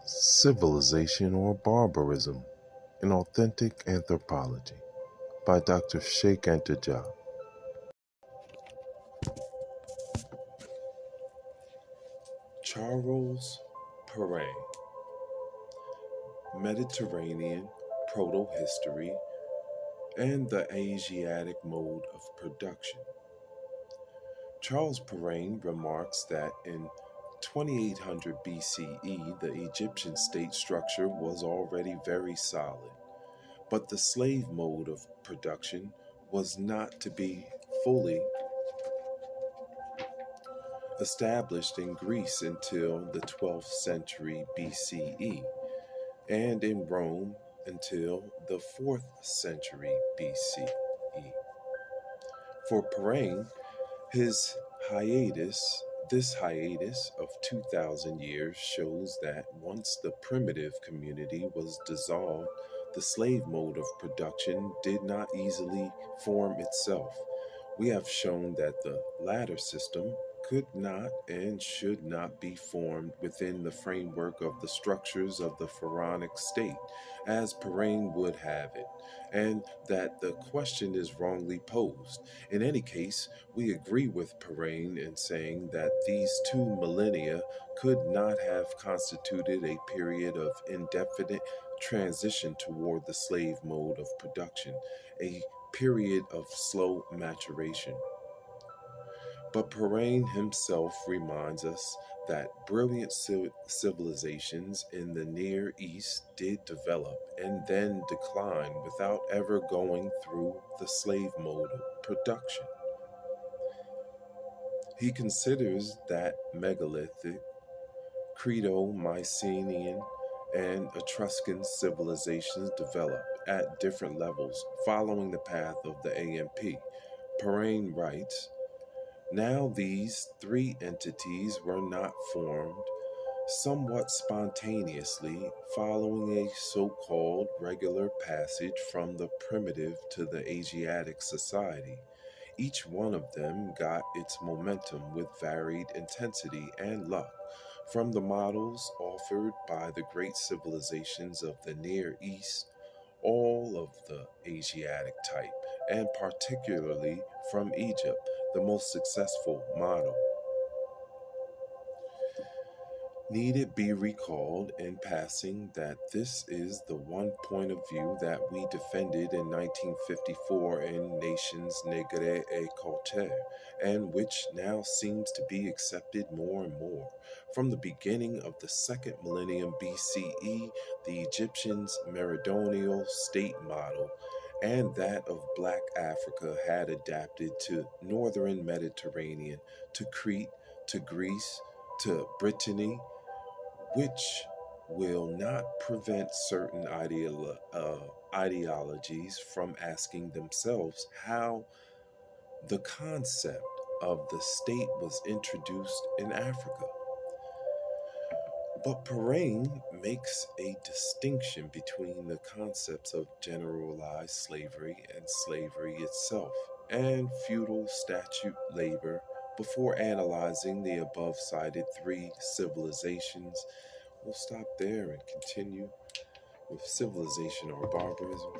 Civilization or Barbarism, an Authentic Anthropology by Dr. Cheikh Anta. Charles Perrin, Mediterranean Proto-History and the Asiatic Mode of Production. Charles Perrin remarks that in 2800 BCE, the Egyptian state structure was already very solid, but the slave mode of production was not to be fully established in Greece until the 12th century BCE, and in Rome until the 4th century BCE. For Perrin, this hiatus of 2,000 years shows that once the primitive community was dissolved, the slave mode of production did not easily form itself. We have shown that the latter system could not and should not be formed within the framework of the structures of the pharaonic state, as Perrin would have it, and that the question is wrongly posed. In any case, we agree with Perrin in saying that these 2 millennia could not have constituted a period of indefinite transition toward the slave mode of production, a period of slow maturation. But Perrin himself reminds us that brilliant civilizations in the Near East did develop and then decline without ever going through the slave mode of production. He considers that megalithic, Creto-Mycenaean, and Etruscan civilizations developed at different levels following the path of the AMP. Perrin writes, "Now these 3 entities were not formed somewhat spontaneously following a so-called regular passage from the primitive to the Asiatic society. Each one of them got its momentum with varied intensity and luck from the models offered by the great civilizations of the Near East, all of the Asiatic type, and particularly from Egypt, the most successful model. Need it be recalled in passing that this is the one point of view that we defended in 1954 in Nations Negre et Culture, and which now seems to be accepted more and more. From the beginning of the 2nd millennium BCE, the Egyptians' meridional state model and that of Black Africa had adapted to northern Mediterranean, to Crete, to Greece, to Brittany, which will not prevent certain ideologies from asking themselves how the concept of the state was introduced in Africa. But Perrin makes a distinction between the concepts of generalized slavery and slavery itself, and feudal statute labor before analyzing the above cited 3 civilizations. We'll stop there and continue with civilization or barbarism.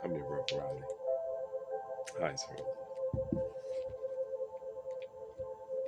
I'm your Rev Riley. Hi, sir.